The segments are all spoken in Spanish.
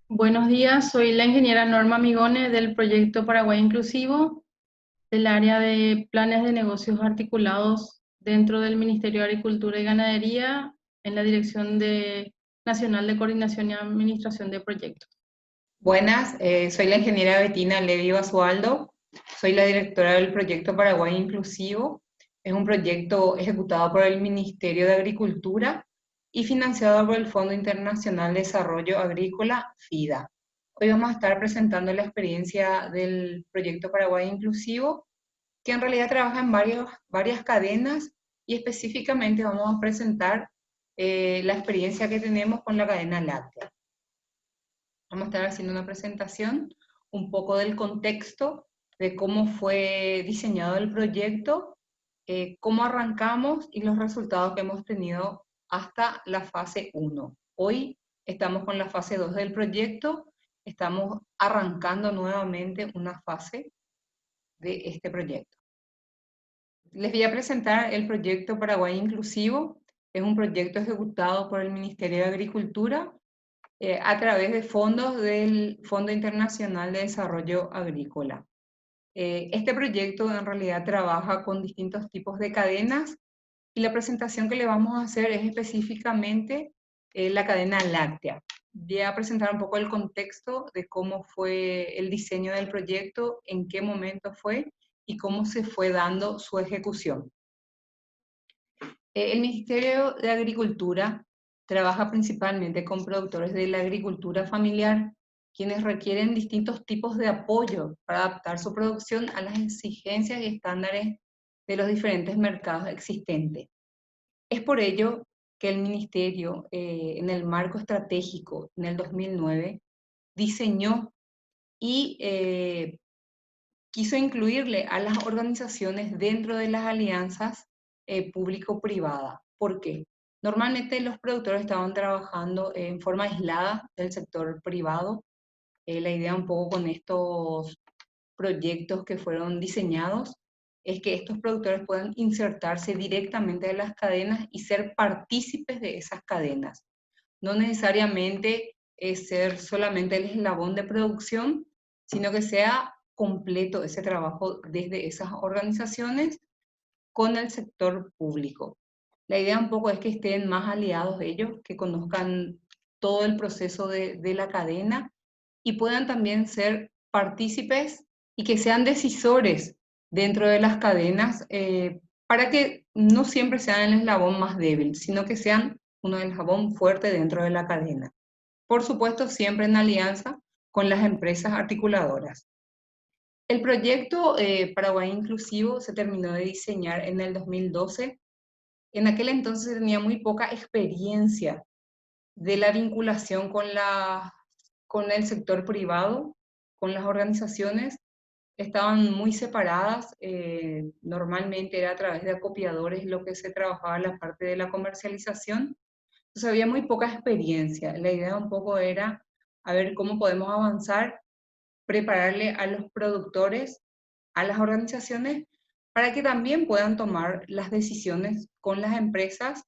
Buenos días, soy la ingeniera Norma Migone del proyecto Paraguay Inclusivo, del área de planes de negocios articulados dentro del Ministerio de Agricultura y Ganadería en la Nacional de Coordinación y Administración de Proyectos. Buenas, soy la ingeniera Betina Levi Basualdo, soy la directora del proyecto Paraguay Inclusivo. Es un proyecto ejecutado por el Ministerio de Agricultura y financiado por el Fondo Internacional de Desarrollo Agrícola, FIDA. Hoy vamos a estar presentando la experiencia del proyecto Paraguay Inclusivo, que en realidad trabaja en varias cadenas y específicamente vamos a presentar la experiencia que tenemos con la cadena láctea. Vamos a estar haciendo una presentación, un poco del contexto de cómo fue diseñado el proyecto, cómo arrancamos y los resultados que hemos tenido hasta la fase 1. Hoy estamos con la fase 2 del proyecto, estamos arrancando nuevamente una fase de este proyecto. Les voy a presentar el proyecto Paraguay Inclusivo. Es un proyecto ejecutado por el Ministerio de Agricultura a través de fondos del Fondo Internacional de Desarrollo Agrícola. Este proyecto en realidad trabaja con distintos tipos de cadenas y la presentación que le vamos a hacer es específicamente la cadena láctea. Voy a presentar un poco el contexto de cómo fue el diseño del proyecto, en qué momento fue y cómo se fue dando su ejecución. El Ministerio de Agricultura trabaja principalmente con productores de la agricultura familiar, quienes requieren distintos tipos de apoyo para adaptar su producción a las exigencias y estándares de los diferentes mercados existentes. Es por ello que el Ministerio, en el marco estratégico en el 2009, diseñó y quiso incluirle a las organizaciones dentro de las alianzas público-privada. ¿Por qué? Normalmente los productores estaban trabajando en forma aislada del sector privado. La idea un poco con estos proyectos que fueron diseñados es que estos productores puedan insertarse directamente en las cadenas y ser partícipes de esas cadenas. No necesariamente es ser solamente el eslabón de producción, sino que sea completo ese trabajo desde esas organizaciones con el sector público. La idea un poco es que estén más aliados ellos, que conozcan todo el proceso de la cadena y puedan también ser partícipes y que sean decisores dentro de las cadenas para que no siempre sean el eslabón más débil, sino que sean uno del eslabón fuerte dentro de la cadena. Por supuesto, siempre en alianza con las empresas articuladoras. El proyecto Paraguay Inclusivo se terminó de diseñar en el 2012. En aquel entonces tenía muy poca experiencia de la vinculación con el sector privado, con las organizaciones. Estaban muy separadas, normalmente era a través de acopiadores lo que se trabajaba la parte de la comercialización. Entonces había muy poca experiencia. La idea un poco era a ver cómo podemos avanzar, prepararle a los productores, a las organizaciones, para que también puedan tomar las decisiones con las empresas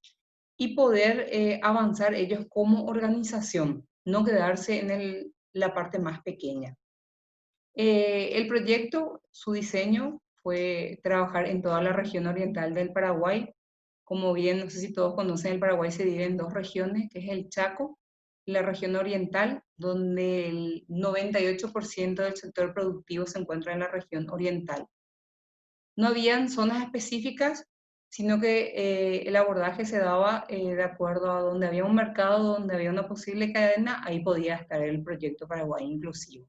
y poder avanzar ellos como organización, no quedarse en la parte más pequeña. El proyecto, su diseño fue trabajar en toda la región oriental del Paraguay. Como bien, no sé si todos conocen, el Paraguay se divide en dos regiones, que es el Chaco y la región oriental, donde el 98% del sector productivo se encuentra en la región oriental. No habían zonas específicas, sino que el abordaje se daba de acuerdo a donde había un mercado, donde había una posible cadena, ahí podía estar el proyecto Paraguay Inclusivo.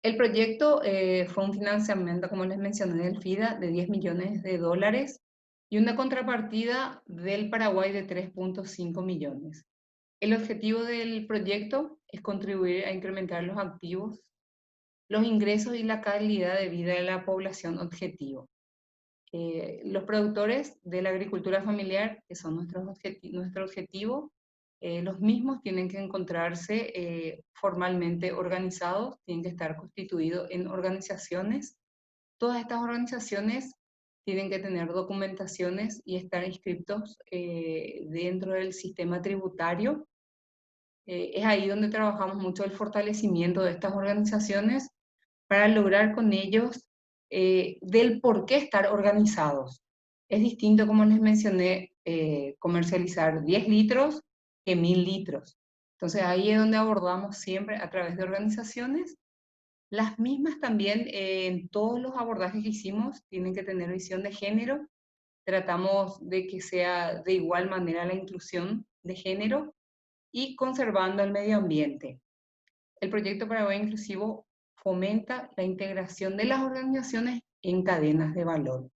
El proyecto fue un financiamiento, como les mencioné, del FIDA de 10 millones de dólares y una contrapartida del Paraguay de 3,5 millones. El objetivo del proyecto es contribuir a incrementar los activos, los ingresos y la calidad de vida de la población objetivo. Los productores de la agricultura familiar, que son nuestro objetivo, los mismos tienen que encontrarse formalmente organizados, tienen que estar constituidos en organizaciones. Todas estas organizaciones tienen que tener documentaciones y estar inscritos dentro del sistema tributario. Es ahí donde trabajamos mucho el fortalecimiento de estas organizaciones para lograr con ellos del por qué estar organizados. Es distinto, como les mencioné, comercializar 10 litros que 1000 litros. Entonces ahí es donde abordamos siempre a través de organizaciones. Las mismas también en todos los abordajes que hicimos tienen que tener visión de género. Tratamos de que sea de igual manera la inclusión de género y conservando el medio ambiente. El proyecto Paraguay Inclusivo fomenta la integración de las organizaciones en cadenas de valor.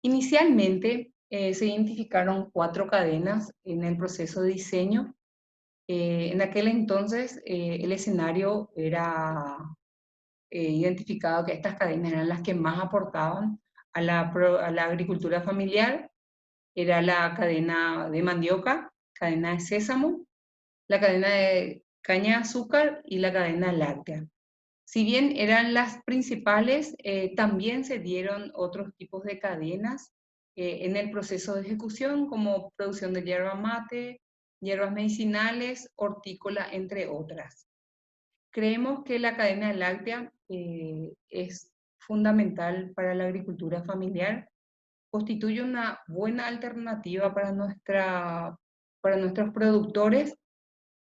Inicialmente se identificaron 4 cadenas en el proceso de diseño. En aquel entonces el escenario era identificado que estas cadenas eran las que más aportaban a la agricultura familiar. Era la cadena de mandioca, cadena de sésamo, la cadena de caña de azúcar y la cadena láctea. Si bien eran las principales, también se dieron otros tipos de cadenas en el proceso de ejecución, como producción de yerba mate, hierbas medicinales, hortícola, entre otras. Creemos que la cadena láctea es fundamental para la agricultura familiar, constituye una buena alternativa para nuestros productores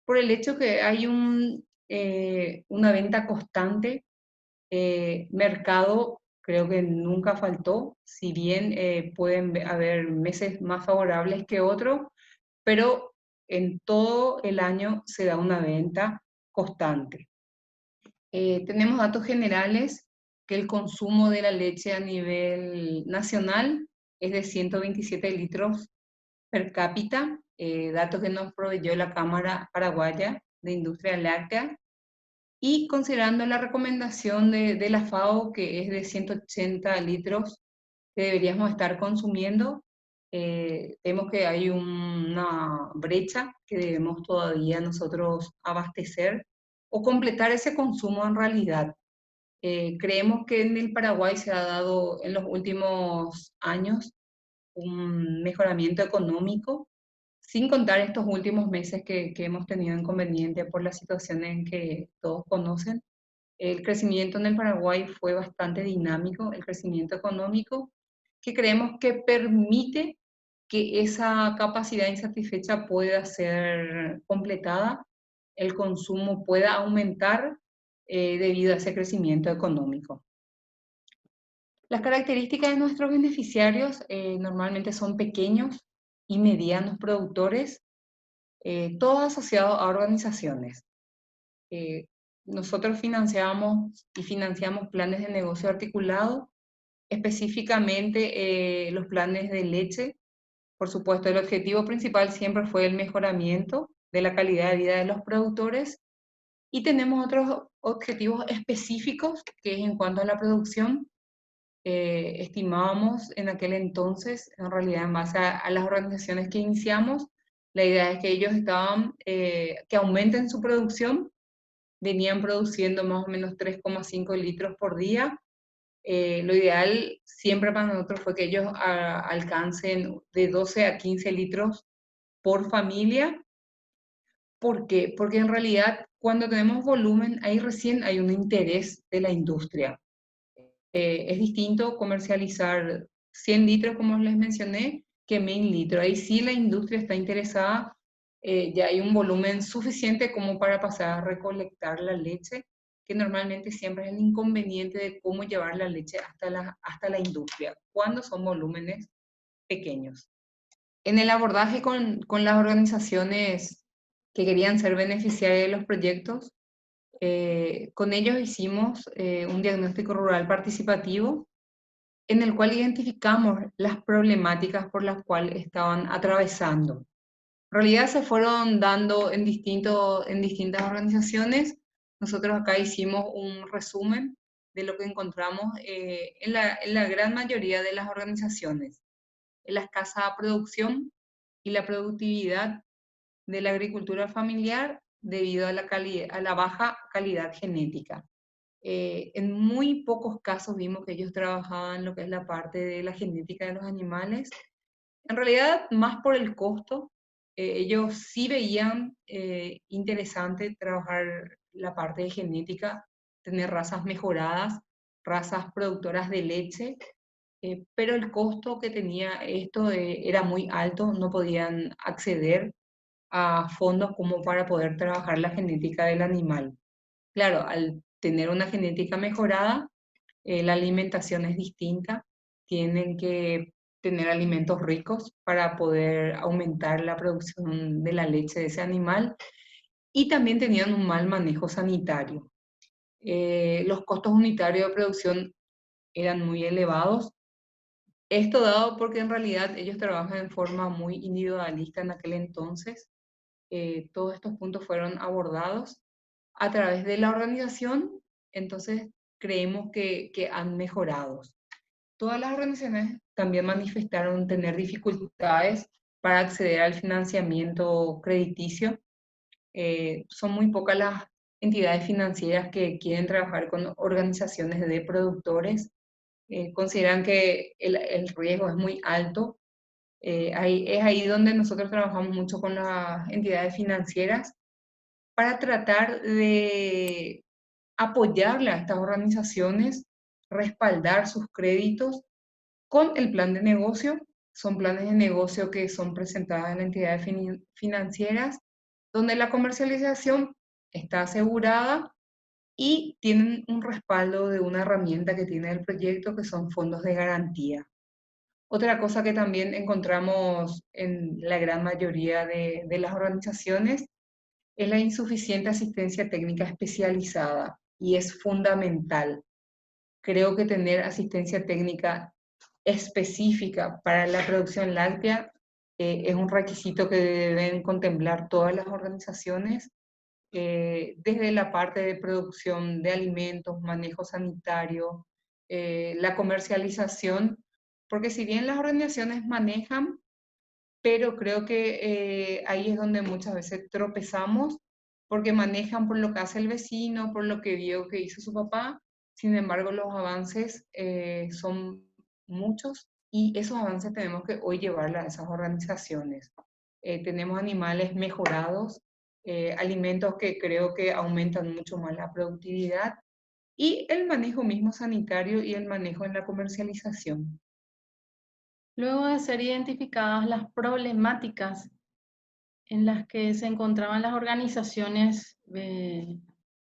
por el hecho que hay una venta constante, mercado creo que nunca faltó, si bien pueden haber meses más favorables que otros, pero en todo el año se da una venta constante. Tenemos datos generales que el consumo de la leche a nivel nacional es de 127 litros per cápita, datos que nos proveyó la Cámara Paraguaya de Industria Láctea, y considerando la recomendación de la FAO, que es de 180 litros que deberíamos estar consumiendo, vemos que hay una brecha que debemos todavía nosotros abastecer o completar ese consumo en realidad. Creemos que en el Paraguay se ha dado en los últimos años un mejoramiento económico, sin contar estos últimos meses que hemos tenido inconveniente por la situación en que todos conocen. El crecimiento en el Paraguay fue bastante dinámico, el crecimiento económico, que creemos que permite que esa capacidad insatisfecha pueda ser completada, el consumo pueda aumentar debido a ese crecimiento económico. Las características de nuestros beneficiarios normalmente son pequeños y medianos productores, todos asociados a organizaciones. Nosotros financiamos y financiamos planes de negocio articulado, específicamente los planes de leche. Por supuesto, el objetivo principal siempre fue el mejoramiento de la calidad de vida de los productores, y tenemos otros objetivos específicos, que es en cuanto a la producción. Estimábamos en aquel entonces, en realidad en base a las organizaciones que iniciamos, la idea es que ellos que aumenten su producción, venían produciendo más o menos 3,5 litros por día. Lo ideal siempre para nosotros fue que ellos alcancen de 12 a 15 litros por familia. ¿Por qué? Porque en realidad cuando tenemos volumen, ahí recién hay un interés de la industria. Es distinto comercializar 100 litros, como les mencioné, que 1000 litros. Ahí sí la industria está interesada, ya hay un volumen suficiente como para pasar a recolectar la leche, que normalmente siempre es el inconveniente de cómo llevar la leche hasta la industria, cuando son volúmenes pequeños. En el abordaje con las organizaciones que querían ser beneficiarias de los proyectos, con ellos hicimos un diagnóstico rural participativo en el cual identificamos las problemáticas por las cuales estaban atravesando. En realidad se fueron dando en distintas organizaciones. Nosotros acá hicimos un resumen de lo que encontramos en la gran mayoría de las organizaciones. En la escasa producción y la productividad de la agricultura familiar debido a la baja calidad genética. En muy pocos casos vimos que ellos trabajaban lo que es la parte de la genética de los animales. En realidad, más por el costo ellos sí veían interesante trabajar la parte de genética, tener razas mejoradas, razas productoras de leche, pero el costo que tenía esto era muy alto, no podían acceder a fondos como para poder trabajar la genética del animal. Claro, al tener una genética mejorada, la alimentación es distinta, tienen que tener alimentos ricos para poder aumentar la producción de la leche de ese animal y también tenían un mal manejo sanitario. Los costos unitarios de producción eran muy elevados. Esto dado porque en realidad ellos trabajan en forma muy individualista en aquel entonces. Todos estos puntos fueron abordados a través de la organización, entonces creemos que han mejorado. Todas las organizaciones también manifestaron tener dificultades para acceder al financiamiento crediticio. Son muy pocas las entidades financieras que quieren trabajar con organizaciones de productores. Consideran que el riesgo es muy alto. Es ahí donde nosotros trabajamos mucho con las entidades financieras para tratar de apoyarle a estas organizaciones, respaldar sus créditos con el plan de negocio. Son planes de negocio que son presentadas en entidades financieras, donde la comercialización está asegurada y tienen un respaldo de una herramienta que tiene el proyecto, que son fondos de garantía. Otra cosa que también encontramos en la gran mayoría de las organizaciones es la insuficiente asistencia técnica especializada y es fundamental. Creo que tener asistencia técnica específica para la producción láctea es un requisito que deben contemplar todas las organizaciones, desde la parte de producción de alimentos, manejo sanitario, la comercialización, porque si bien las organizaciones manejan, pero creo que ahí es donde muchas veces tropezamos, porque manejan por lo que hace el vecino, por lo que vio que hizo su papá. Sin embargo, los avances son muchos y esos avances tenemos que hoy llevarlos a esas organizaciones. Tenemos animales mejorados, alimentos que creo que aumentan mucho más la productividad y el manejo mismo sanitario y el manejo en la comercialización. Luego de ser identificadas las problemáticas en las que se encontraban las organizaciones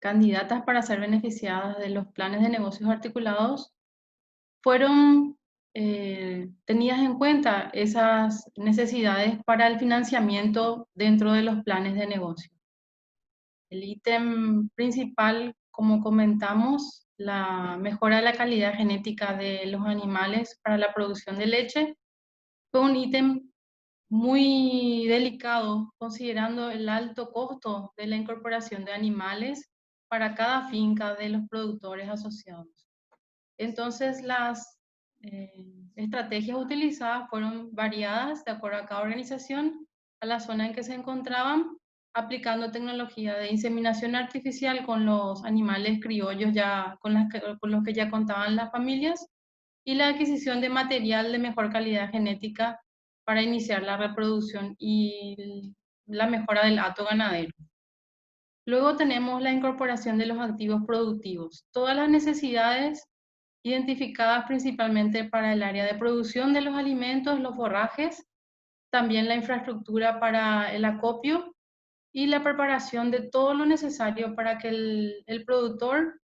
candidatas para ser beneficiadas de los planes de negocios articulados, fueron tenidas en cuenta esas necesidades para el financiamiento dentro de los planes de negocio. El ítem principal, como comentamos, la mejora de la calidad genética de los animales para la producción de leche, fue un ítem muy delicado, considerando el alto costo de la incorporación de animales para cada finca de los productores asociados. Entonces, las estrategias utilizadas fueron variadas de acuerdo a cada organización, a la zona en que se encontraban, aplicando tecnología de inseminación artificial con los animales criollos ya, con los que ya contaban las familias, y la adquisición de material de mejor calidad genética para iniciar la reproducción y la mejora del hato ganadero. Luego tenemos la incorporación de los activos productivos. Todas las necesidades identificadas principalmente para el área de producción de los alimentos, los forrajes, también la infraestructura para el acopio y la preparación de todo lo necesario para que el productor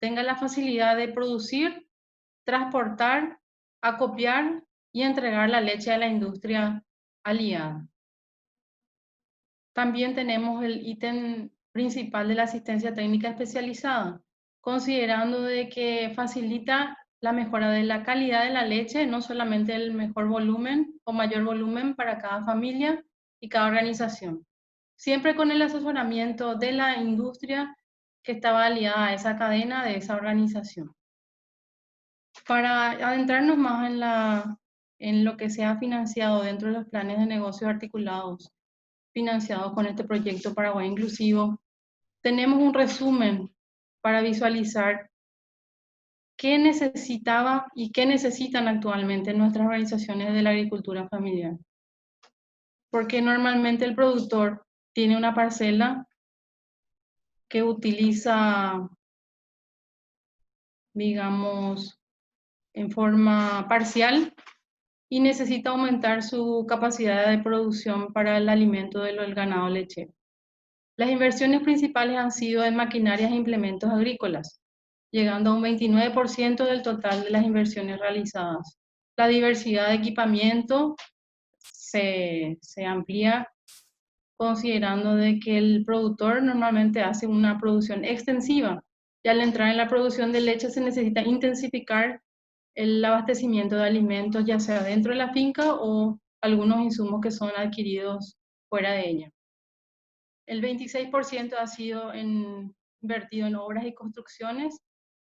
tenga la facilidad de producir, transportar, acopiar y entregar la leche a la industria aliada. También tenemos el ítem principal de la asistencia técnica especializada, considerando de que facilita la mejora de la calidad de la leche, no solamente el mejor volumen o mayor volumen para cada familia y cada organización, siempre con el asesoramiento de la industria que estaba aliada a esa cadena de esa organización. Para adentrarnos más en lo que se ha financiado dentro de los planes de negocios articulados financiados con este proyecto Paraguay Inclusivo, tenemos un resumen para visualizar qué necesitaba y qué necesitan actualmente nuestras organizaciones de la agricultura familiar. porque normalmente el productor tiene una parcela que utiliza, digamos, en forma parcial y necesita aumentar su capacidad de producción para el alimento del ganado lechero. Las inversiones principales han sido en maquinarias e implementos agrícolas, llegando a un 29% del total de las inversiones realizadas. La diversidad de equipamiento se amplía considerando de que el productor normalmente hace una producción extensiva y al entrar en la producción de leche se necesita intensificar el abastecimiento de alimentos, ya sea dentro de la finca o algunos insumos que son adquiridos fuera de ella. El 26% ha sido invertido en obras y construcciones,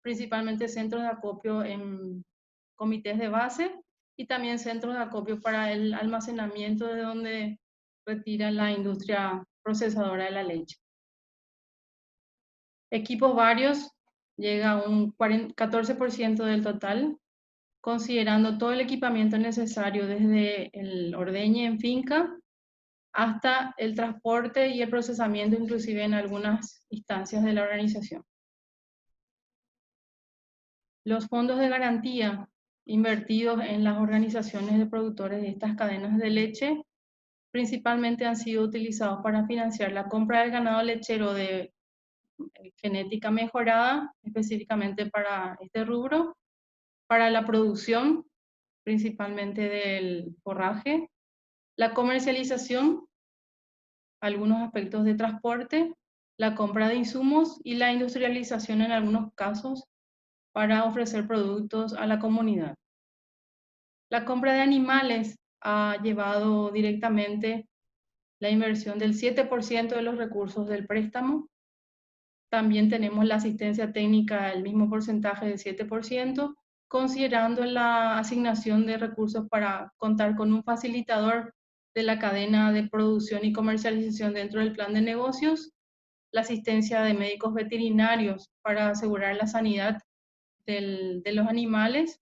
principalmente centros de acopio en comités de base y también centros de acopio para el almacenamiento de donde retira la industria procesadora de la leche. Equipos varios llega a un 14% del total, considerando todo el equipamiento necesario desde el ordeñe en finca hasta el transporte y el procesamiento, inclusive en algunas instancias de la organización. Los fondos de garantía invertidos en las organizaciones de productores de estas cadenas de leche principalmente han sido utilizados para financiar la compra del ganado lechero de genética mejorada, específicamente para este rubro, para la producción, principalmente del forraje, la comercialización, algunos aspectos de transporte, la compra de insumos y la industrialización en algunos casos para ofrecer productos a la comunidad. La compra de animales ha llevado directamente la inversión del 7% de los recursos del préstamo. También tenemos la asistencia técnica, el mismo porcentaje del 7%, considerando la asignación de recursos para contar con un facilitador de la cadena de producción y comercialización dentro del plan de negocios, la asistencia de médicos veterinarios para asegurar la sanidad de los animales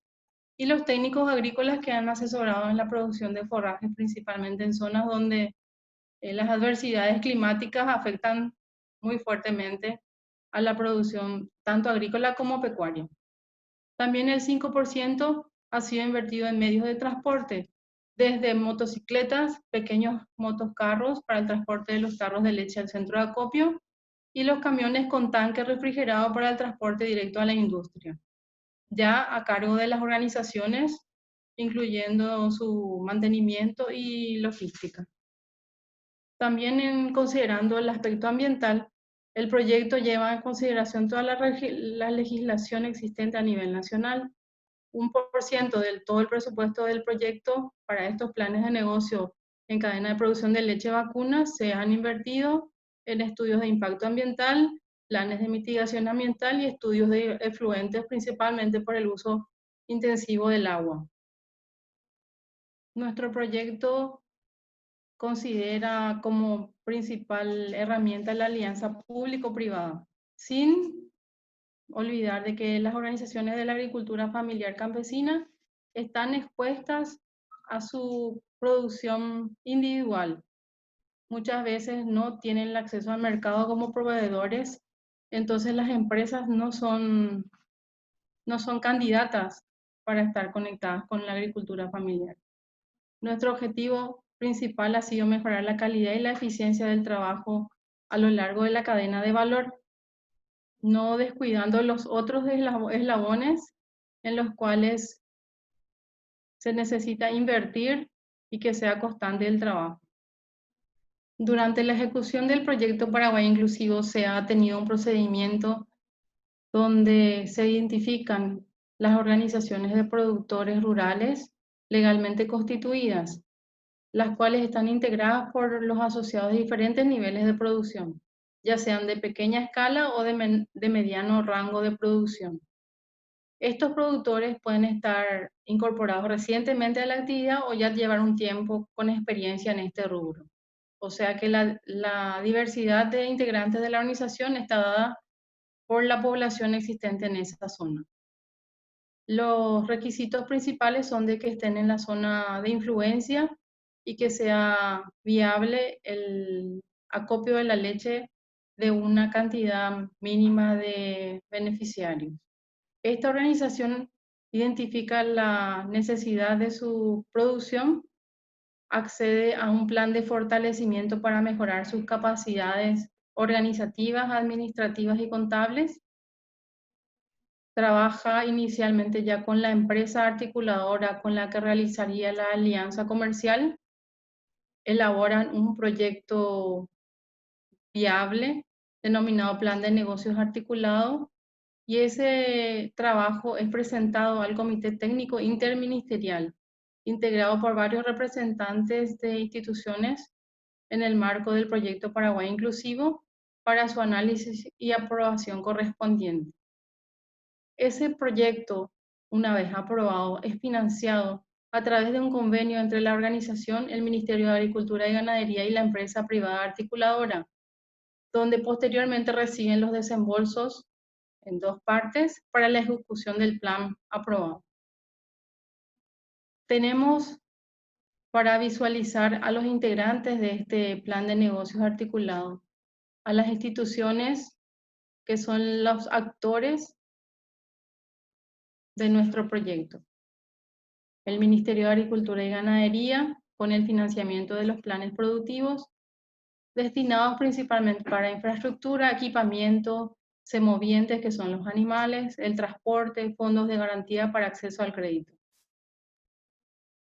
y los técnicos agrícolas que han asesorado en la producción de forrajes, principalmente en zonas donde las adversidades climáticas afectan muy fuertemente a la producción tanto agrícola como pecuaria. También el 5% ha sido invertido en medios de transporte, desde motocicletas, pequeños motocarros para el transporte de los tarros de leche al centro de acopio y los camiones con tanque refrigerado para el transporte directo a la industria, ya a cargo de las organizaciones, incluyendo su mantenimiento y logística. También considerando el aspecto ambiental, el proyecto lleva en consideración toda la legislación existente a nivel nacional. 1% del todo el presupuesto del proyecto para estos planes de negocio en cadena de producción de leche vacuna se han invertido en estudios de impacto ambiental, planes de mitigación ambiental y estudios de efluentes, principalmente por el uso intensivo del agua. Nuestro proyecto considera como principal herramienta la alianza público-privada, sin olvidar de que las organizaciones de la agricultura familiar campesina están expuestas a su producción individual. Muchas veces no tienen el acceso al mercado como proveedores, entonces las empresas no son candidatas para estar conectadas con la agricultura familiar. Nuestro objetivo principal ha sido mejorar la calidad y la eficiencia del trabajo a lo largo de la cadena de valor, no descuidando los otros eslabones en los cuales se necesita invertir y que sea constante el trabajo. Durante la ejecución del proyecto Paraguay Inclusivo se ha tenido un procedimiento donde se identifican las organizaciones de productores rurales legalmente constituidas, las cuales están integradas por los asociados de diferentes niveles de producción, ya sean de pequeña escala o de mediano rango de producción. Estos productores pueden estar incorporados recientemente a la actividad o ya llevar un tiempo con experiencia en este rubro. O sea que la diversidad de integrantes de la organización está dada por la población existente en esa zona. Los requisitos principales son de que estén en la zona de influencia y que sea viable el acopio de la leche de una cantidad mínima de beneficiarios. Esta organización identifica la necesidad de su producción, accede a un plan de fortalecimiento para mejorar sus capacidades organizativas, administrativas y contables. Trabaja inicialmente ya con la empresa articuladora con la que realizaría la alianza comercial. Elaboran un proyecto viable denominado Plan de Negocios Articulado, y ese trabajo es presentado al Comité Técnico Interministerial, integrado por varios representantes de instituciones en el marco del proyecto Paraguay Inclusivo, para su análisis y aprobación correspondiente. Ese proyecto, una vez aprobado, es financiado a través de un convenio entre la organización, el Ministerio de Agricultura y Ganadería y la empresa privada articuladora, donde posteriormente reciben los desembolsos en 2 partes para la ejecución del plan aprobado. Tenemos para visualizar a los integrantes de este plan de negocios articulado, a las instituciones que son los actores de nuestro proyecto. El Ministerio de Agricultura y Ganadería, con el financiamiento de los planes productivos, destinados principalmente para infraestructura, equipamiento, semovientes, que son los animales, el transporte, fondos de garantía para acceso al crédito.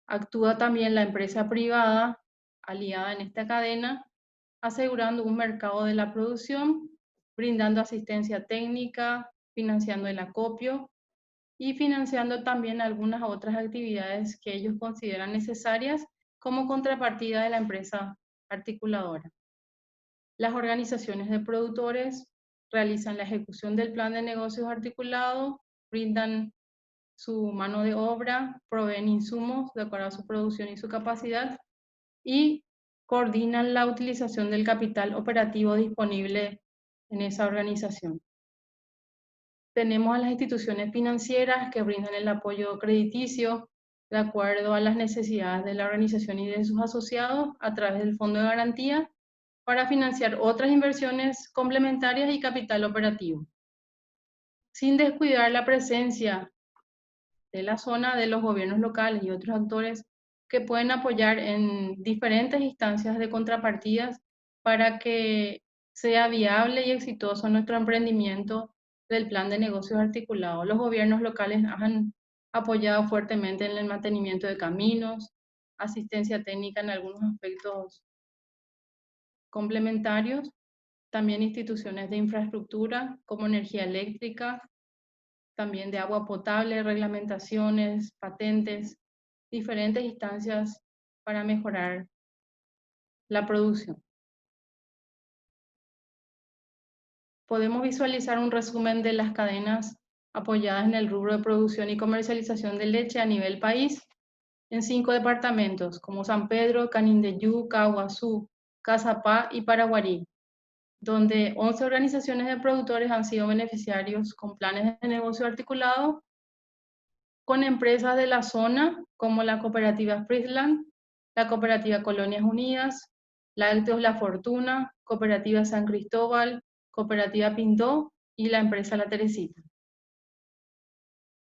Actúa también la empresa privada aliada en esta cadena, asegurando un mercado de la producción, brindando asistencia técnica, financiando el acopio y financiando también algunas otras actividades que ellos consideran necesarias como contrapartida de la empresa articuladora. Las organizaciones de productores realizan la ejecución del plan de negocios articulado, brindan su mano de obra, proveen insumos de acuerdo a su producción y su capacidad y coordinan la utilización del capital operativo disponible en esa organización. Tenemos a las instituciones financieras que brindan el apoyo crediticio de acuerdo a las necesidades de la organización y de sus asociados a través del Fondo de Garantía para financiar otras inversiones complementarias y capital operativo, sin descuidar la presencia de la zona de los gobiernos locales y otros actores que pueden apoyar en diferentes instancias de contrapartidas para que sea viable y exitoso nuestro emprendimiento del plan de negocios articulado. Los gobiernos locales han apoyado fuertemente en el mantenimiento de caminos, asistencia técnica en algunos aspectos complementarios, también instituciones de infraestructura como energía eléctrica, también de agua potable, reglamentaciones, patentes, diferentes instancias para mejorar la producción. Podemos visualizar un resumen de las cadenas apoyadas en el rubro de producción y comercialización de leche a nivel país en 5 departamentos como San Pedro, Canindeyú, Caguazú, Cazapá y Paraguarí, donde 11 organizaciones de productores han sido beneficiarios con planes de negocio articulado con empresas de la zona como la cooperativa Friesland, la cooperativa Colonias Unidas, Lácteos La Fortuna, cooperativa San Cristóbal, cooperativa Pintó y la empresa La Teresita.